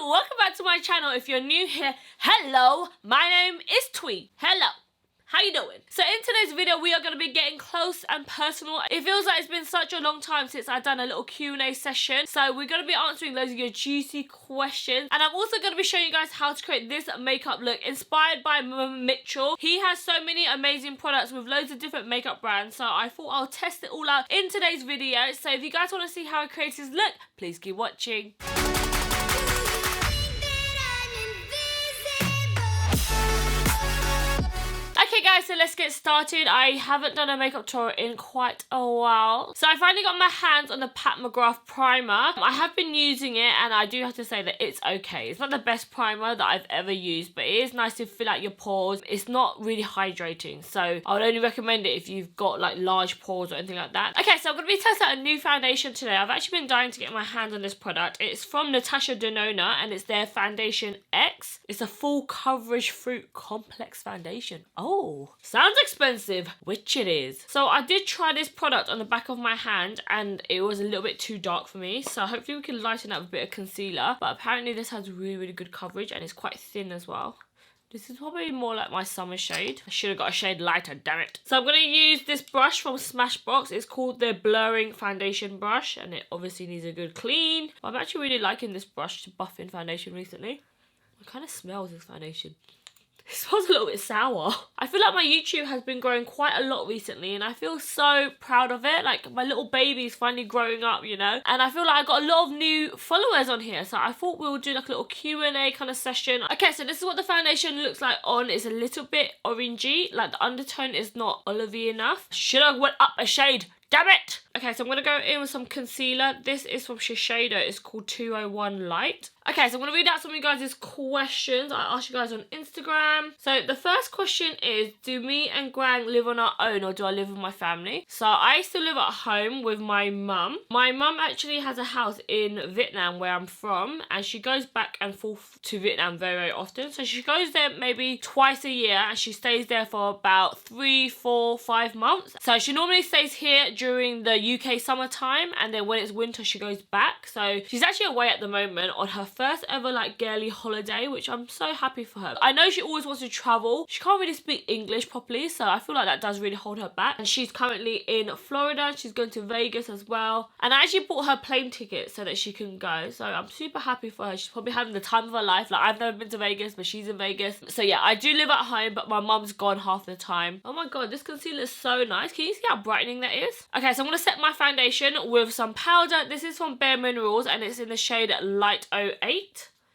welcome back to my channel. If you're new here, hello, my name is Thuy. Hello. How you doing? So in today's video, we are going to be getting close and personal. It feels like it's been such a long time since I've done a little Q&A session. So we're going to be answering loads of your juicy questions. And I'm also going to be showing you guys how to create this makeup look inspired by Mmmmitchell. He has so many amazing products with loads of different makeup brands. So I thought I'll test it all out in today's video. So if you guys want to see how I create his look, please keep watching. Okay guys, so let's get started. I haven't done a makeup tutorial in quite a while. So I finally got my hands on the Pat McGrath primer. I have been using it and I do have to say that it's okay. It's not the best primer that I've ever used, but it is nice to fill out your pores. It's not really hydrating, so I would only recommend it if you've got like large pores or anything like that. Okay, so I'm going to be testing out a new foundation today. I've actually been dying to get my hands on this product. It's from Natasha Denona and it's their Foundation X. It's a full coverage fruit complex foundation. Oh, sounds expensive, which it is. So I did try this product on the back of my hand and it was a little bit too dark for me. So hopefully we can lighten up with a bit of concealer. But apparently this has really, really good coverage and it's quite thin as well. This is probably more like my summer shade. I should have got a shade lighter, damn it. So I'm going to use this brush from Smashbox. It's called the Blurring Foundation Brush and it obviously needs a good clean. But I'm actually really liking this brush to buff in foundation recently. It kind of smells this foundation. It smells a little bit sour. I feel like my YouTube has been growing quite a lot recently and I feel so proud of it. Like my little baby's finally growing up, you know. And I feel like I got a lot of new followers on here. So I thought we would do like a little Q&A kind of session. Okay, so this is what the foundation looks like on. It's a little bit orangey. Like the undertone is not olivey enough. Should have went up a shade. Damn it! Okay, so I'm going to go in with some concealer. This is from Shiseido. It's called 201 Light. Okay, so I'm going to read out some of you guys' questions I asked you guys on Instagram. So the first question is, do me and Grang live on our own or do I live with my family? So I still live at home with my mum. My mum actually has a house in Vietnam where I'm from and she goes back and forth to Vietnam very, very often. So she goes there maybe twice a year and she stays there for about 3, 4, 5 months. So she normally stays here during the UK summertime and then when it's winter she goes back. So she's actually away at the moment on her first ever like girly holiday, which I'm so happy for her. I know she always wants to travel. She can't really speak English properly, so I feel like that does really hold her back. And she's currently in Florida. She's going to Vegas as well. And I actually bought her plane ticket so that she can go. So I'm super happy for her. She's probably having the time of her life. Like I've never been to Vegas, but she's in Vegas. So yeah, I do live at home, but my mum's gone half the time. Oh my god, this concealer is so nice. Can you see how brightening that is? Okay, so I'm going to set my foundation with some powder. This is from bareMinerals and it's in the shade Light 08.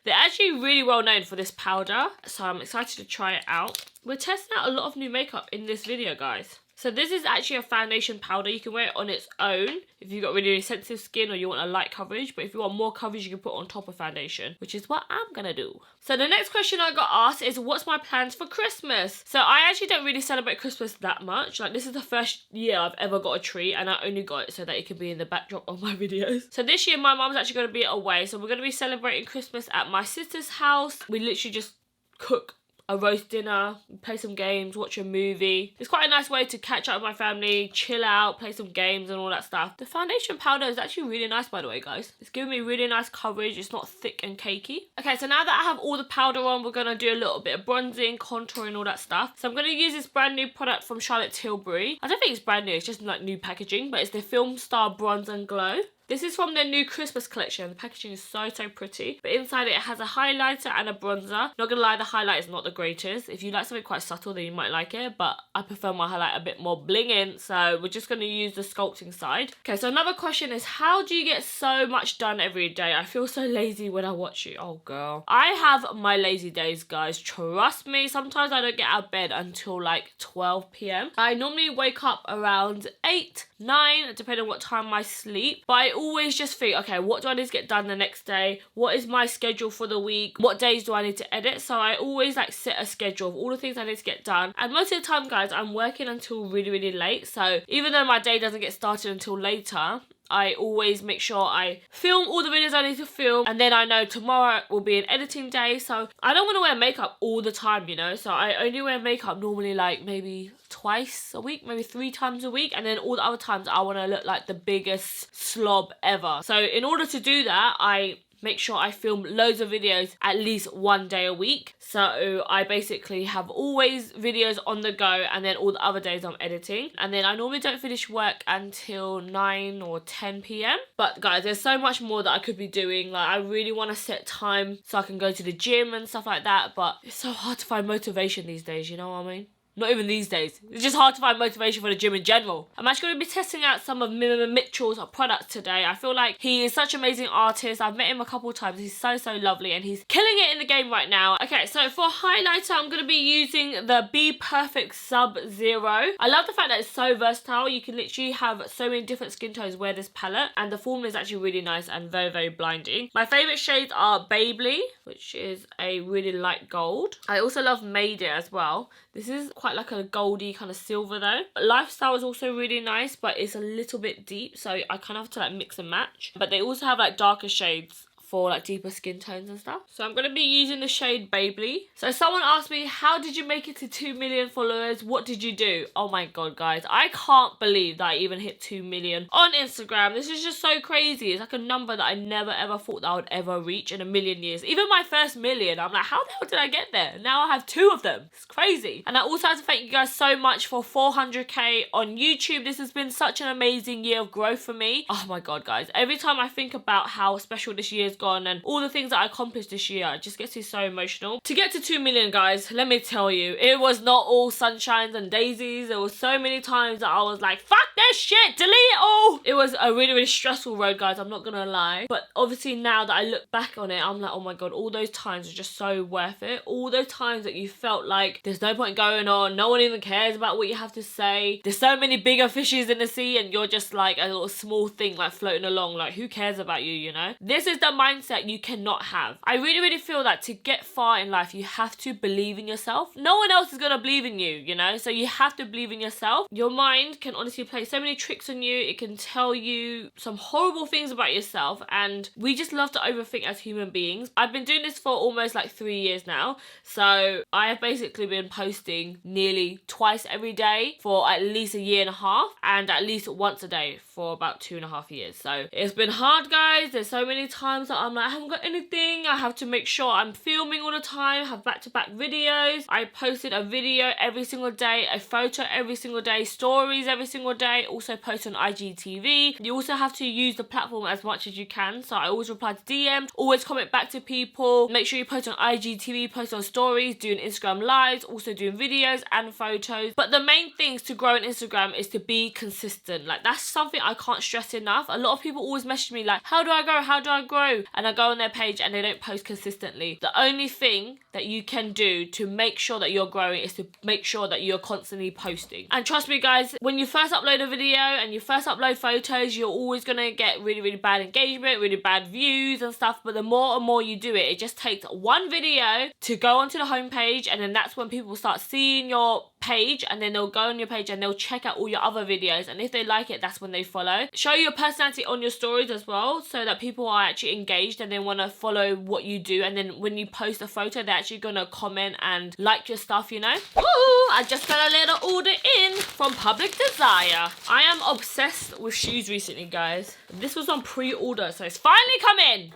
They're actually really well known for this powder, so I'm excited to try it out. We're testing out a lot of new makeup in this video, guys. So this is actually a foundation powder. You can wear it on its own if you've got really, really sensitive skin or you want a light coverage. But if you want more coverage, you can put it on top of foundation, which is what I'm going to do. So the next question I got asked is, what's my plans for Christmas? So I actually don't really celebrate Christmas that much. Like this is the first year I've ever got a tree and I only got it so that it can be in the backdrop of my videos. So this year my mum's actually going to be away. So we're going to be celebrating Christmas at my sister's house. We literally just cook a roast dinner, play some games, watch a movie. It's quite a nice way to catch up with my family, chill out, play some games and all that stuff. The foundation powder is actually really nice, by the way, guys. It's giving me really nice coverage. It's not thick and cakey. Okay, so now that I have all the powder on, we're going to do a little bit of bronzing, contouring, all that stuff. So I'm going to use this brand new product from Tilbury. I don't think it's brand new, it's just like new packaging, but it's the Filmstar Bronze and Glow. This is from their new Christmas collection. The packaging is so, so pretty. But inside it has a highlighter and a bronzer. Not gonna lie, the highlight is not the greatest. If you like something quite subtle, then you might like it. But I prefer my highlight a bit more blinging. So we're just gonna use the sculpting side. Okay, so another question is, how do you get so much done every day? I feel so lazy when I watch you. Oh, girl. I have my lazy days, guys. Trust me. Sometimes I don't get out of bed until like 12 p.m. I normally wake up around 8, 9, depending on what time I sleep. But I always just think, okay, what do I need to get done the next day? What is my schedule for the week? What days do I need to edit? So I always like set a schedule of all the things I need to get done. And most of the time, guys, I'm working until really, really late. So even though my day doesn't get started until later, I always make sure I film all the videos I need to film, and then I know tomorrow will be an editing day, so I don't want to wear makeup all the time, you know, so I only wear makeup normally like maybe twice a week, maybe 3 times a week, and then all the other times I want to look like the biggest slob ever. So in order to do that, I make sure I film loads of videos at least one day a week. So I basically have always videos on the go, and then all the other days I'm editing. And then I normally don't finish work until 9 or 10 p.m. But guys, there's so much more that I could be doing. Like, I really want to set time so I can go to the gym and stuff like that, but it's so hard to find motivation these days, you know what I mean? Not even these days. It's just hard to find motivation for the gym in general. I'm actually going to be testing out some of Mmmmitchell's products today. I feel like he is such an amazing artist. I've met him a couple of times. He's so lovely, and he's killing it in the game right now. Okay, so for highlighter, I'm going to be using the Be Perfect Sub-Zero. I love the fact that it's so versatile. You can literally have so many different skin tones wear this palette, and the formula is actually really nice and very blinding. My favourite shades are Beverly, which is a really light gold. I also love Made It as well. This is quite like a goldy kind of silver though. Lifestyle is also really nice, but it's a little bit deep, so I kind of have to like mix and match. But they also have like darker shades for like deeper skin tones and stuff. So I'm going to be using the shade Beverly. So someone asked me, how did you make it to 2 million followers? What did you do? Oh my god, guys, I can't believe that I even hit 2 million on Instagram. This is just so crazy. It's like a number that I never ever thought that I would ever reach in a million years. Even my first million, I'm like, how the hell did I get there? Now I have 2 of them. It's crazy. And I also have to thank you guys so much for 400k on YouTube. This has been such an amazing year of growth for me. Oh my god, guys, every time I think about how special this year's gone and all the things that I accomplished this year, it just gets me so emotional. To get to 2 million, guys, let me tell you, it was not all sunshines and daisies. There was so many times that I was like, fuck this shit, delete it all. It was a really stressful road, guys, I'm not gonna lie. But obviously now that I look back on it, I'm like, oh my god, all those times are just so worth it. All those times that you felt like there's no point going on, no one even cares about what you have to say, there's so many bigger fishes in the sea, and you're just like a little small thing like floating along, like who cares about you, you know? This is the mindset you cannot have. I really feel that to get far in life, you have to believe in yourself. No one else is gonna believe in you, you know? So you have to believe in yourself. Your mind can honestly play so many tricks on you. It can tell you some horrible things about yourself, and we just love to overthink as human beings. I've been doing this for almost like 3 years now, so I have basically been posting nearly twice every day for at least a year and a half, and at least once a day for about 2.5 years. So it's been hard, guys. There's so many times that I'm like, I haven't got anything. I have to make sure I'm filming all the time, have back-to-back videos. I posted a video every single day, a photo every single day, stories every single day, also post on IGTV. You also have to use the platform as much as you can. So I always reply to DMs, always comment back to people. Make sure you post on IGTV, post on stories, doing Instagram lives, also doing videos and photos. But the main things to grow on Instagram is to be consistent. Like, that's something I can't stress enough. A lot of people always message me like, how do I grow? How do I grow? And I go on their page and they don't post consistently. The only thing that you can do to make sure that you're growing is to make sure that you're constantly posting. And trust me, guys, when you first upload a video and you first upload photos, you're always gonna get really bad engagement, really bad views and stuff. But the more and more you do it, it just takes one video to go onto the homepage, and then that's when people start seeing your page, and then they'll go on your page and they'll check out all your other videos, and if they like it, that's when they follow. Show your personality on your stories as well, so that people are actually engaged and they want to follow what you do, and then when you post a photo, they're actually gonna comment and like your stuff, you know. Ooh, I just got a little order in from Public Desire. I am obsessed with shoes recently, guys. This was on pre-order, so it's finally come in.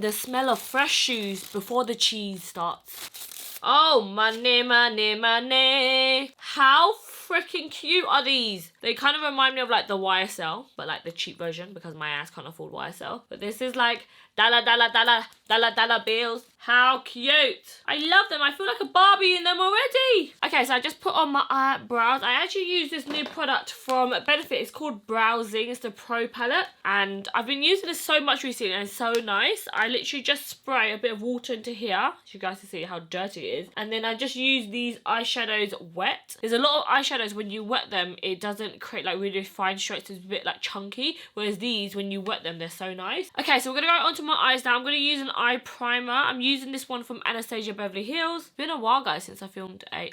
The smell of fresh shoes before the cheese starts. Oh, money. How freaking cute are these? They kind of remind me of like the YSL, but like the cheap version, because my ass can't afford YSL. But this is like dollar bills. How cute. I love them. I feel like a Barbie in them already. Okay, so I just put on my eyebrows. I actually use this new product from Benefit. It's called Zings. It's the Pro palette. And I've been using this so much recently, and it's so nice. I literally just spray a bit of water into here, so you guys can see how dirty it is. And then I just use these eyeshadows wet. There's a lot of eyeshadows, when you wet them, it doesn't create like really fine strokes. It's a bit like chunky. Whereas these, when you wet them, they're so nice. Okay, so we're going to go onto my eyes now. I'm going to use an eye primer. I'm using this one from Anastasia Beverly Hills. It's been a while, guys, since I filmed a...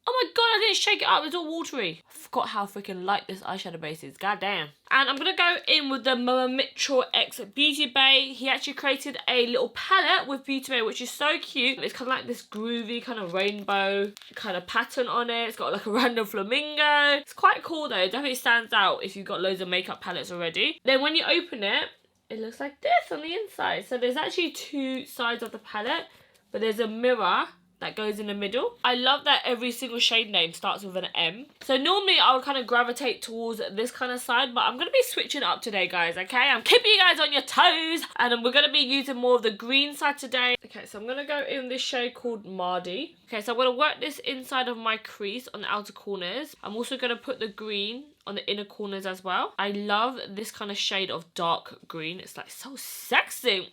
Oh my god, I didn't shake it up. It's all watery. I forgot how freaking light this eyeshadow base is. God damn. And I'm going to go in with the Mmmmitchell X Beauty Bay. He actually created a little palette with Beauty Bay, which is so cute. It's kind of like this groovy kind of rainbow kind of pattern on it. It's got like a random flamingo. It's quite cool though. It definitely stands out if you've got loads of makeup palettes already. Then when you open it, it looks like this on the inside. So there's actually two sides of the palette, but there's a mirror that goes in the middle. I love that every single shade name starts with an M. So normally I would kind of gravitate towards this kind of side, but I'm going to be switching it up today, guys, okay? I'm keeping you guys on your toes, and we're going to be using more of the green side today. Okay, so I'm going to go in this shade called Mardi. Okay, so I'm going to work this inside of my crease on the outer corners. I'm also going to put the green on the inner corners as well. I love this kind of shade of dark green. It's like so sexy.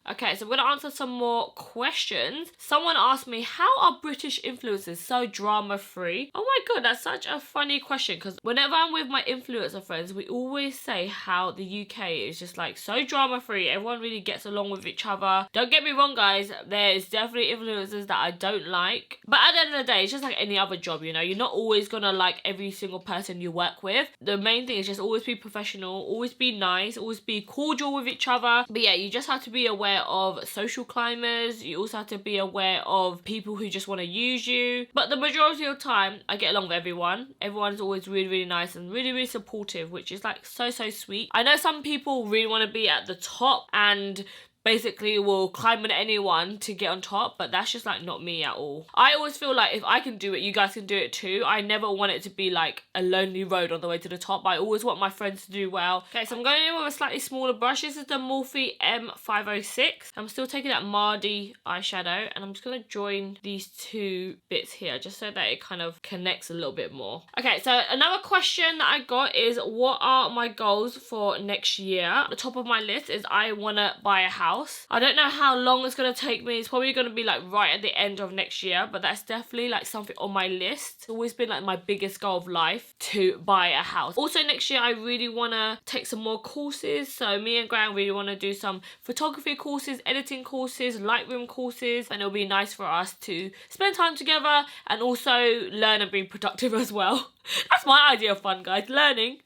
Okay, so I'm gonna answer some more questions. Someone asked me, how are British influencers so drama free? Oh my god, that's such a funny question, because whenever I'm with my influencer friends, we always say how the UK is just like so drama free. Everyone really gets along with each other. Don't get me wrong, guys, there's definitely influencers that I don't like, but at the end of the day, it's just like any other job, you know. You're not always gonna like every single person you work with. The main thing is just always be professional, always be nice, always be cordial with each other. But yeah, you just have to be aware of social climbers. You also have to be aware of people who just want to use you. But the majority of the time, I get along with everyone. Everyone's always really, really nice and really, really supportive, which is like so, so sweet. I know some people really want to be at the top and basically will climb on anyone to get on top, but that's just like not me at all. I always feel like if I can do it, you guys can do it too. I never want it to be like a lonely road on the way to the top. I always want my friends to do well. Okay, so I'm going in with a slightly smaller brush. This is the Morphe M506. I'm still taking that Mardi eyeshadow, and I'm just going to join these two bits here just so that it kind of connects a little bit more. Okay, so another question that I got is, what are my goals for next year? At the top of my list is I want to buy a house. I don't know how long it's going to take me. It's probably going to be like right at the end of next year, but that's definitely like something on my list. It's always been like my biggest goal of life to buy a house. Also next year I really want to take some more courses. So me and Graham really want to do some photography courses, editing courses, Lightroom courses, and it'll be nice for us to spend time together and also learn and be productive as well. That's my idea of fun, guys, learning.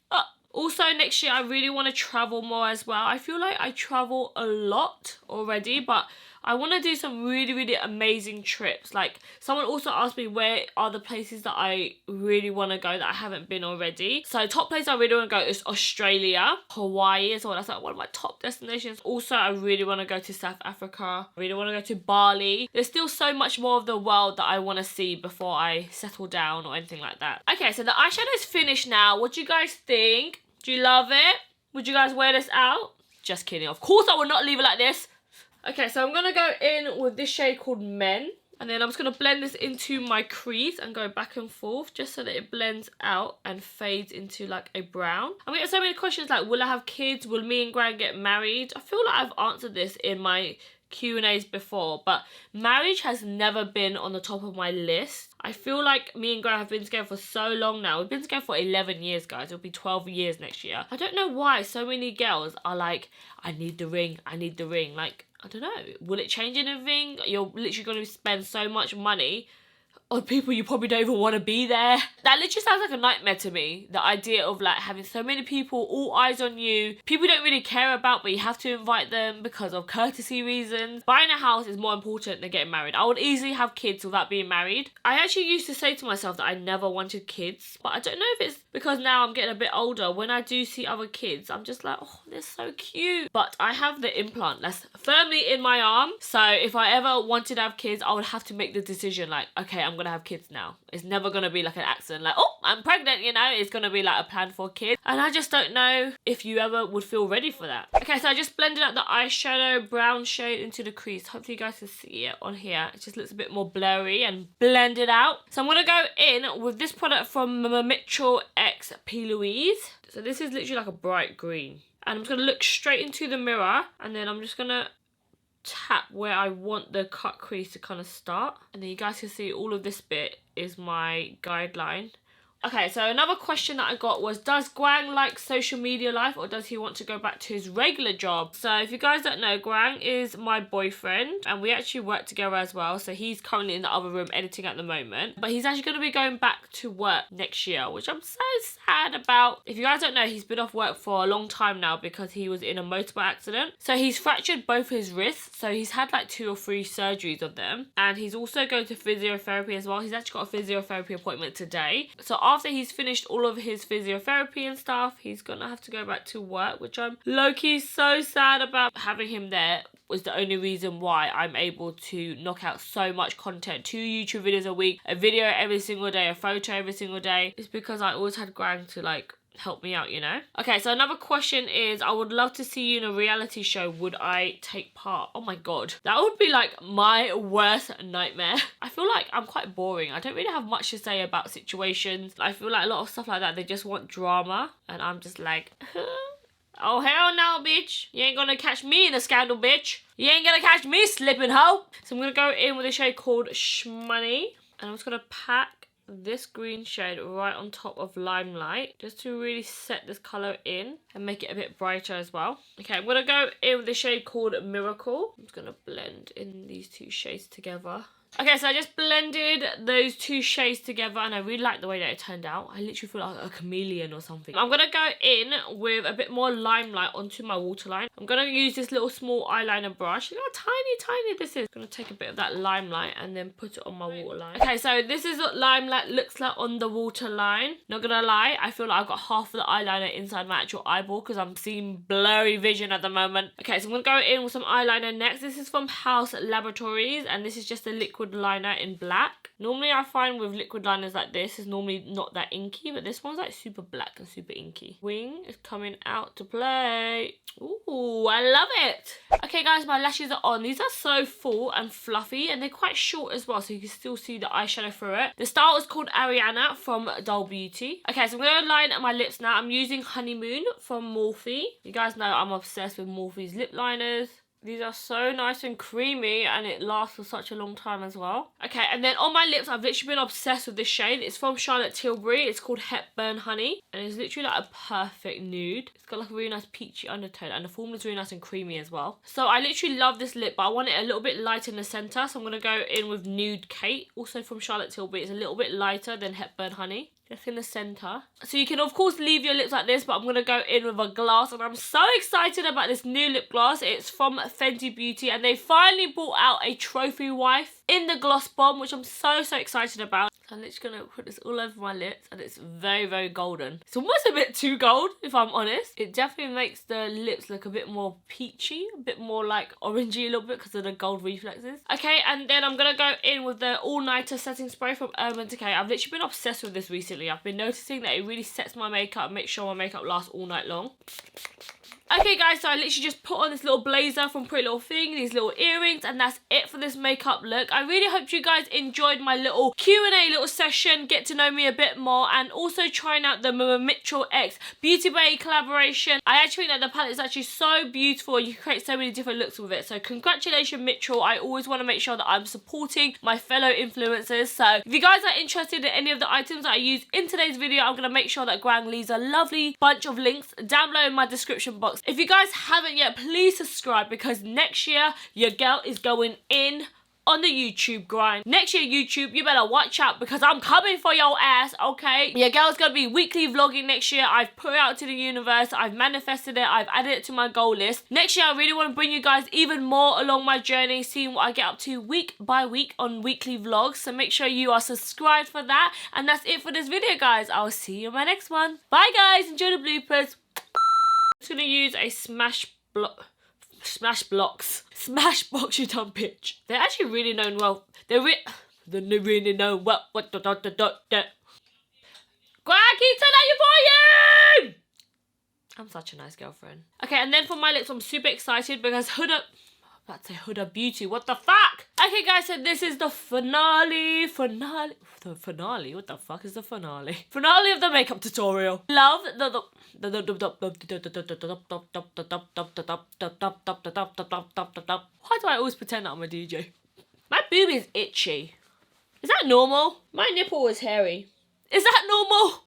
Also, next year, I really want to travel more as well. I feel like I travel a lot already, but I want to do some really, really amazing trips. Like, someone also asked me where are the places that I really want to go that I haven't been already. So, top place I really want to go is Australia. Hawaii as well. That's like one of my top destinations. Also, I really want to go to South Africa. I really want to go to Bali. There's still so much more of the world that I want to see before I settle down or anything like that. Okay, so the eyeshadow is finished now. What do you guys think? Do you love it? Would you guys wear this out? Just kidding. Of course I would not leave it like this. Okay, so I'm going to go in with this shade called Men. And then I'm just going to blend this into my crease and go back and forth just so that it blends out and fades into like a brown. I'm getting so many questions like, will I have kids? Will me and Gran get married? I feel like I've answered this in my Q&As before, but marriage has never been on the top of my list. I feel like me and Graham have been together for so long now. We've been together for 11 years, guys. It'll be 12 years next year. I don't know why so many girls are like, I need the ring, I need the ring. Like, I don't know. Will it change anything? You're literally going to spend so much money on people you probably don't even want to be there. That literally sounds like a nightmare to me. The idea of like having so many people, all eyes on you, people you don't really care about, but you have to invite them because of courtesy reasons. Buying a house is more important than getting married. I would easily have kids without being married. I actually used to say to myself that I never wanted kids, but I don't know if it's because now I'm getting a bit older. When I do see other kids, I'm just like, oh, they're so cute. But I have the implant that's firmly in my arm. So if I ever wanted to have kids, I would have to make the decision like, okay, I'm gonna have kids now. It's never gonna be like an accident like, oh, I'm pregnant, you know. It's gonna be like a plan for a kid, and I just don't know if you ever would feel ready for that. Okay, so I just blended out the eyeshadow brown shade into the crease. Hopefully you guys can see it on here. It just looks a bit more blurry and blended out. So I'm gonna go in with this product from Mmmmitchell X P. Louise. So this is literally like a bright green, and I'm just gonna look straight into the mirror, and then I'm just gonna tap where I want the cut crease to kind of start, and then you guys can see all of this bit is my guideline. Okay, so another question that I got was, does Gwang like social media life, or does he want to go back to his regular job? So if you guys don't know, Gwang is my boyfriend, and we actually work together as well. So he's currently in the other room editing at the moment, but he's actually going to be going back to work next year, which I'm so sad about. If you guys don't know, he's been off work for a long time now because he was in a motorbike accident. So he's fractured both his wrists, so he's had like 2 or 3 surgeries of them, and he's also going to physiotherapy as well. He's actually got a physiotherapy appointment today. So after he's finished all of his physiotherapy and stuff, he's gonna have to go back to work, which I'm low-key so sad about. Having him there was the only reason why I'm able to knock out so much content. 2 YouTube videos a week, a video every single day, a photo every single day. It's because I always had Grang to like help me out, you know? Okay, so another question is, I would love to see you in a reality show. Would I take part? Oh my god. That would be like my worst nightmare. I feel like I'm quite boring. I don't really have much to say about situations. I feel like a lot of stuff like that, they just want drama. And I'm just like, oh hell no, bitch. You ain't gonna catch me in a scandal, bitch. You ain't gonna catch me slipping, hoe. So I'm gonna go in with a shade called Shmoney. And I'm just gonna pack this green shade right on top of Limelight, just to really set this colour in and make it a bit brighter as well. Okay, I'm gonna go in with the shade called Miracle. I'm just gonna blend in these 2 shades together. Okay, so I just blended those 2 shades together and I really like the way that it turned out. I literally feel like a chameleon or something. I'm going to go in with a bit more Limelight onto my waterline. I'm going to use this little small eyeliner brush. Look how tiny this is. I'm going to take a bit of that Limelight and then put it on my waterline. Okay, so this is what Limelight looks like on the waterline. Not going to lie, I feel like I've got half of the eyeliner inside my actual eyeball because I'm seeing blurry vision at the moment. Okay, so I'm going to go in with some eyeliner next. This is from House Laboratories and this is just a liquid liner in black. Normally I find with liquid liners like this is normally not that inky, but this one's like super black and super inky. Wing is coming out to play. Ooh, I love it. Okay guys, my lashes are on. These are so full and fluffy and they're quite short as well, so you can still see the eyeshadow through it. The style is called Ariana from Doll Beauty. Okay, so I'm going to line up my lips now. I'm using Honeymoon from Morphe. You guys know I'm obsessed with Morphe's lip liners. These are so nice and creamy and it lasts for such a long time as well. Okay, and then on my lips, I've literally been obsessed with this shade. It's from Charlotte Tilbury. It's called Hepburn Honey. And it's literally like a perfect nude. It's got like a really nice peachy undertone and the formula is really nice and creamy as well. So I literally love this lip, but I want it a little bit lighter in the centre. So I'm going to go in with Nude Kate, also from Charlotte Tilbury. It's a little bit lighter than Hepburn Honey. Just in the centre. So you can of course leave your lips like this, but I'm going to go in with a gloss and I'm so excited about this new lip gloss. It's from Fenty Beauty and they finally brought out a trophy wife in the gloss bomb, which I'm so excited about. So I'm literally going to put this all over my lips and it's very golden. It's almost a bit too gold if I'm honest. It definitely makes the lips look a bit more peachy, a bit more like orangey a little bit because of the gold reflexes. Okay, and then I'm going to go in with the All Nighter setting spray from Decay. I've literally been obsessed with this recently. I've been noticing that it really sets my makeup and makes sure my makeup lasts all night long. Okay guys, so I literally just put on this little blazer from Pretty Little Thing, these little earrings, and that's it for this makeup look. I really hope you guys enjoyed my little Q&A little session, get to know me a bit more, and also trying out the Mmmmitchell X Beauty Bay collaboration. I actually think that the palette is actually so beautiful and you can create so many different looks with it. So congratulations Mitchell, I always want to make sure that I'm supporting my fellow influencers. So if you guys are interested in any of the items that I use in today's video, I'm going to make sure that Grang leaves a lovely bunch of links down below in my description box. If you guys haven't yet, please subscribe because next year your girl is going in on the YouTube grind. Next year YouTube, you better watch out because I'm coming for your ass, okay? Your girl's gonna be weekly vlogging next year. I've put it out to the universe, I've manifested it, I've added it to my goal list. Next year I really want to bring you guys even more along my journey, seeing what I get up to week by week on weekly vlogs. So make sure you are subscribed for that. And that's it for this video guys. I'll see you in my next one. Bye guys, enjoy the bloopers. I'm just gonna use a Smashbox, you dumb bitch. They're actually really known well. They're really known well. What the Greg, keep telling you for you! I'm such a nice girlfriend. Okay, and then for my lips, I'm super excited because Huda Beauty, what the fuck? Okay guys, so this is the finale. The finale? What the fuck is the finale? Finale of the makeup tutorial. Love why do I always pretend that I'm a DJ? My boob is itchy. Is that normal? My nipple is hairy. Is that normal?